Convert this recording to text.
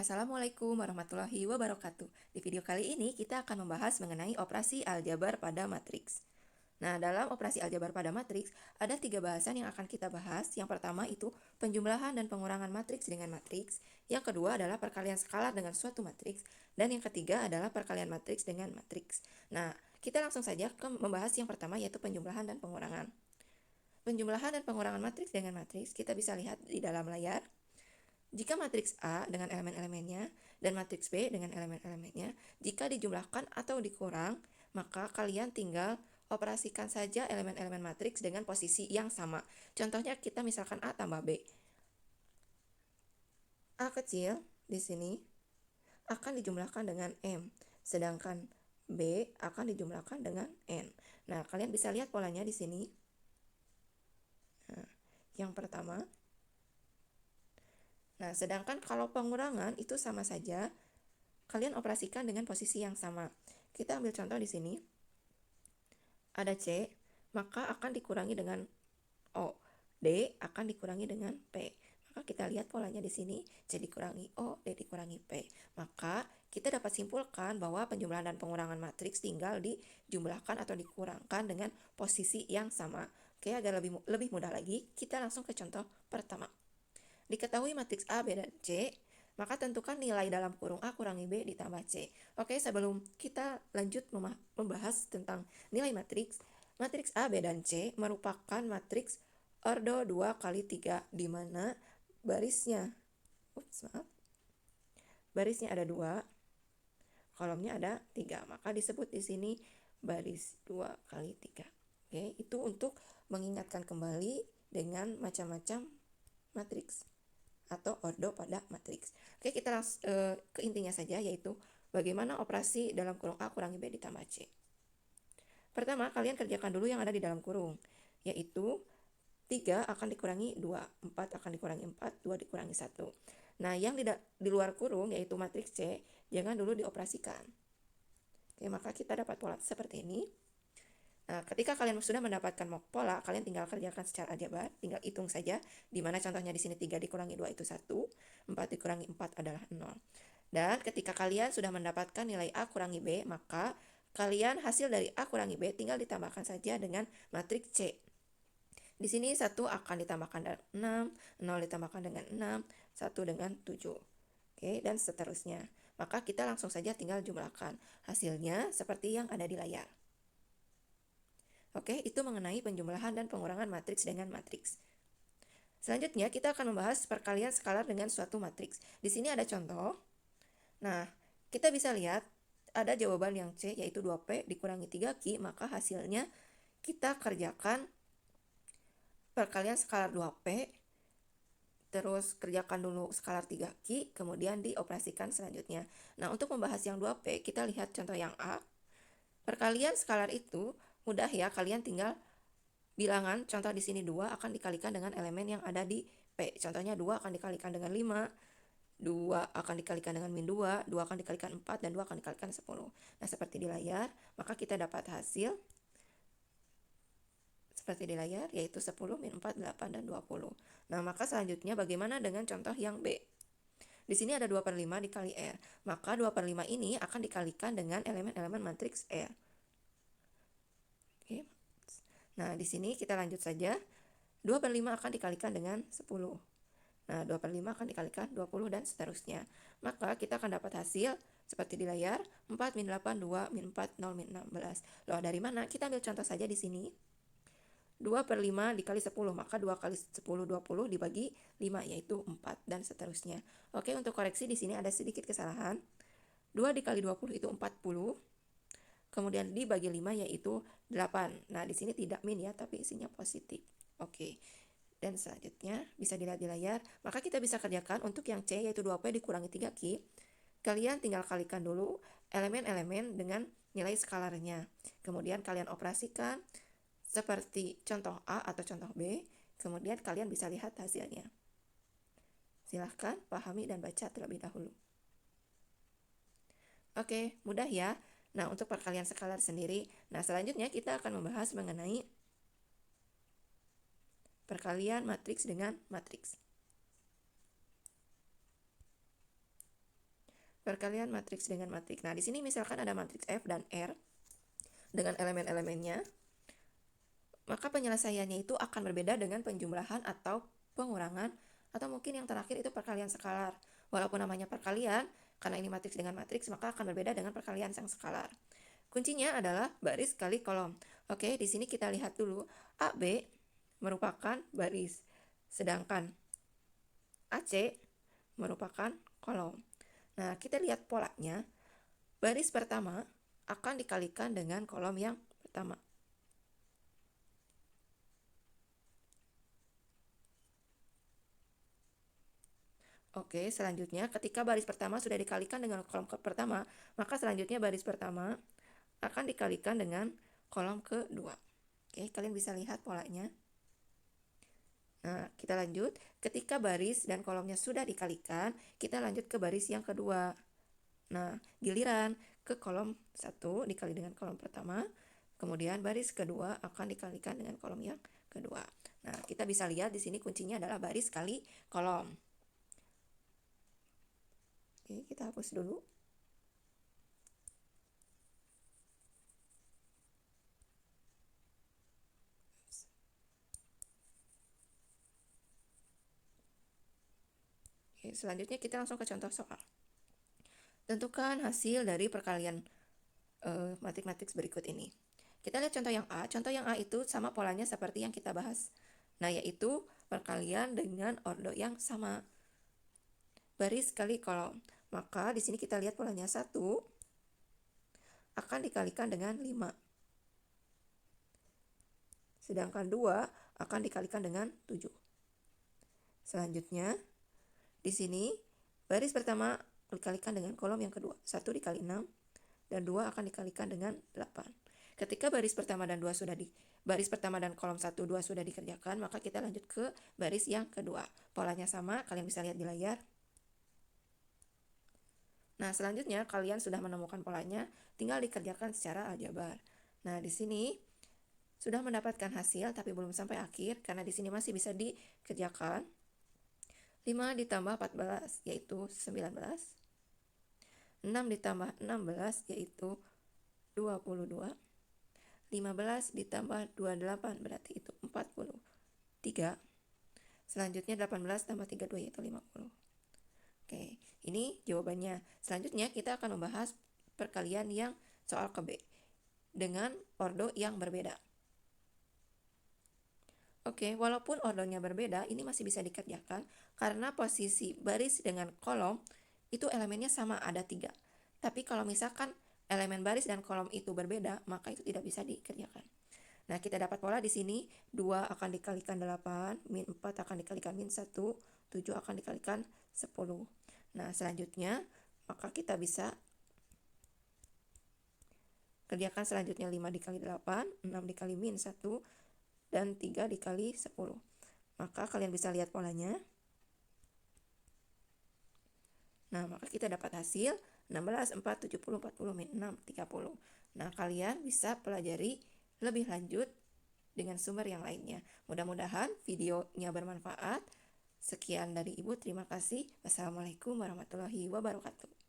Assalamualaikum warahmatullahi wabarakatuh. Di video kali ini kita akan membahas mengenai operasi aljabar pada matriks. Nah, dalam operasi aljabar pada matriks, ada 3 bahasan yang akan kita bahas. Yang pertama itu penjumlahan dan pengurangan matriks dengan matriks. Yang kedua adalah perkalian skalar dengan suatu matriks. Dan yang ketiga adalah perkalian matriks dengan matriks. Nah, kita langsung saja ke membahas yang pertama, yaitu penjumlahan dan pengurangan. Penjumlahan dan pengurangan matriks dengan matriks kita bisa lihat di dalam layar. Jika matriks A dengan elemen-elemennya dan matriks B dengan elemen-elemennya, jika dijumlahkan atau dikurang, maka kalian tinggal operasikan saja elemen-elemen matriks dengan posisi yang sama. Contohnya kita misalkan A tambah B. A kecil di sini akan dijumlahkan dengan M, sedangkan B akan dijumlahkan dengan N. Nah, kalian bisa lihat polanya di sini. Nah, yang pertama. Nah, sedangkan kalau pengurangan itu sama saja, kalian operasikan dengan posisi yang sama. Kita ambil contoh di sini. Ada C, maka akan dikurangi dengan O. D akan dikurangi dengan P. Maka kita lihat polanya di sini, C dikurangi O, D dikurangi P. Maka kita dapat simpulkan bahwa penjumlahan dan pengurangan matriks tinggal dijumlahkan atau dikurangkan dengan posisi yang sama. Oke, agar lebih mudah lagi, kita langsung ke contoh pertama. Diketahui matriks A, B, dan C, maka tentukan nilai dalam kurung A kurangi B ditambah C. Oke, sebelum kita lanjut membahas tentang nilai matriks, matriks A, B, dan C merupakan matriks ordo 2 kali 3, di mana barisnya ada 2, kolomnya ada 3, maka disebut di sini baris 2 kali 3. Oke, itu untuk mengingatkan kembali dengan macam-macam matriks atau ordo pada matriks. Oke, kita langsung ke intinya saja, yaitu bagaimana operasi dalam kurung A kurangi B ditambah C. Pertama, kalian kerjakan dulu yang ada di dalam kurung, yaitu 3 akan dikurangi 2, 4 akan dikurangi 4, 2 dikurangi 1. Nah, yang di luar kurung, yaitu matriks C, jangan dulu dioperasikan. Oke, maka kita dapat pola seperti ini. Nah, ketika kalian sudah mendapatkan pola, kalian tinggal kerjakan secara aljabar, tinggal hitung saja, di mana contohnya di sini 3 dikurangi 2 itu 1, 4 dikurangi 4 adalah 0. Dan ketika kalian sudah mendapatkan nilai A kurangi B, maka kalian hasil dari A kurangi B tinggal ditambahkan saja dengan matriks C. Di sini 1 akan ditambahkan dengan 6, 0 ditambahkan dengan 6, 1 dengan 7. Oke, dan seterusnya. Maka kita langsung saja tinggal jumlahkan. Hasilnya seperti yang ada di layar. Oke, itu mengenai penjumlahan dan pengurangan matriks dengan matriks. Selanjutnya, kita akan membahas perkalian skalar dengan suatu matriks. Di sini ada contoh. Nah, kita bisa lihat ada jawaban yang C, yaitu 2P dikurangi 3Q, maka hasilnya kita kerjakan perkalian skalar 2P, terus kerjakan dulu skalar 3Q, kemudian dioperasikan selanjutnya. Nah, untuk membahas yang 2P, kita lihat contoh yang A. Perkalian skalar itu mudah ya, kalian tinggal bilangan, contoh di sini 2 akan dikalikan dengan elemen yang ada di P. Contohnya 2 akan dikalikan dengan 5, 2 akan dikalikan dengan min 2, 2 akan dikalikan 4, dan 2 akan dikalikan 10. Nah, seperti di layar, maka kita dapat hasil seperti di layar, yaitu 10, min 4, 8, dan 20. Nah, maka selanjutnya bagaimana dengan contoh yang B? Di sini ada 2/5 dikali R, maka 2/5 ini akan dikalikan dengan elemen-elemen matriks R. Oke. Nah, di sini kita lanjut saja. 2/5 akan dikalikan dengan 10. Nah, 2/5 akan dikalikan 20 dan seterusnya. Maka kita akan dapat hasil seperti di layar, 4 min 8, 2 min 4, 0 min 16. Loh, dari mana? Kita ambil contoh saja di sini. 2/5 dikali 10, maka 2 kali 10, 20 dibagi 5, yaitu 4, dan seterusnya. Oke, untuk koreksi di sini ada sedikit kesalahan. 2 dikali 20 itu 40. Kemudian dibagi 5 yaitu 8. Nah, di sini tidak min ya, tapi isinya positif. Oke. Dan selanjutnya bisa dilihat di layar. Maka kita bisa kerjakan untuk yang C, yaitu 2P dikurangi 3Q. Kalian tinggal kalikan dulu elemen-elemen dengan nilai skalarnya. Kemudian kalian operasikan seperti contoh A atau contoh B. Kemudian kalian bisa lihat hasilnya. Silahkan pahami dan baca terlebih dahulu. Oke, mudah ya. Nah, untuk perkalian skalar sendiri, nah selanjutnya kita akan membahas mengenai perkalian matriks dengan matriks. perkalian matriks dengan matriks. Nah, di sini misalkan ada matriks F dan R dengan elemen-elemennya, maka penyelesaiannya itu akan berbeda dengan penjumlahan atau pengurangan, atau mungkin yang terakhir itu perkalian skalar. Walaupun namanya perkalian, karena ini matriks dengan matriks, maka akan berbeda dengan perkalian yang skalar. Kuncinya adalah baris kali kolom. Oke, di sini kita lihat dulu. AB merupakan baris, sedangkan AC merupakan kolom. Nah, kita lihat polanya. Baris pertama akan dikalikan dengan kolom yang pertama. Oke, selanjutnya ketika baris pertama sudah dikalikan dengan kolom pertama, maka selanjutnya baris pertama akan dikalikan dengan kolom kedua. Oke, kalian bisa lihat polanya. Nah, kita lanjut. Ketika baris dan kolomnya sudah dikalikan, kita lanjut ke baris yang kedua. Nah, giliran ke kolom 1 dikali dengan kolom pertama, kemudian baris kedua akan dikalikan dengan kolom yang kedua. Nah, kita bisa lihat di sini kuncinya adalah baris kali kolom. Oke, kita hapus dulu. Oke, selanjutnya kita langsung ke contoh soal. Tentukan hasil dari perkalian matriks berikut ini. Kita lihat contoh yang A. Contoh yang A itu sama polanya seperti yang kita bahas. Nah, yaitu perkalian dengan ordo yang sama. Baris kali kolom. Maka di sini kita lihat polanya 1 akan dikalikan dengan 5. Sedangkan 2 akan dikalikan dengan 7. Selanjutnya, di sini baris pertama dikalikan dengan kolom yang kedua. 1 dikali 6 dan 2 akan dikalikan dengan 8. Ketika baris pertama dan kolom 1, 2 sudah dikerjakan, maka kita lanjut ke baris yang kedua. Polanya sama, kalian bisa lihat di layar. Nah, selanjutnya kalian sudah menemukan polanya, tinggal dikerjakan secara aljabar. Nah, di sini sudah mendapatkan hasil tapi belum sampai akhir karena di sini masih bisa dikerjakan. 5 ditambah 14 yaitu 19. 6 ditambah 16 yaitu 22. 15 ditambah 28 berarti itu 43. Selanjutnya 18 tambah 32 yaitu 50. Oke, ini jawabannya. Selanjutnya kita akan membahas perkalian yang soal ke B dengan ordo yang berbeda. Oke, walaupun ordonya berbeda, ini masih bisa dikerjakan karena posisi baris dengan kolom itu elemennya sama, ada 3. Tapi kalau misalkan elemen baris dan kolom itu berbeda, maka itu tidak bisa dikerjakan. Nah, kita dapat pola di sini, 2 akan dikalikan 8, min 4 akan dikalikan min 1, 7 akan dikalikan 10. Nah, selanjutnya, maka kita bisa kerjakan selanjutnya 5 dikali 8, 6 dikali min 1, dan 3 dikali 10. Maka kalian bisa lihat polanya. Nah, maka kita dapat hasil 16, 4, 70, 40, min 6, 30. Nah, kalian bisa pelajari lebih lanjut dengan sumber yang lainnya. Mudah-mudahan videonya bermanfaat. Sekian dari Ibu, terima kasih. Wassalamualaikum warahmatullahi wabarakatuh.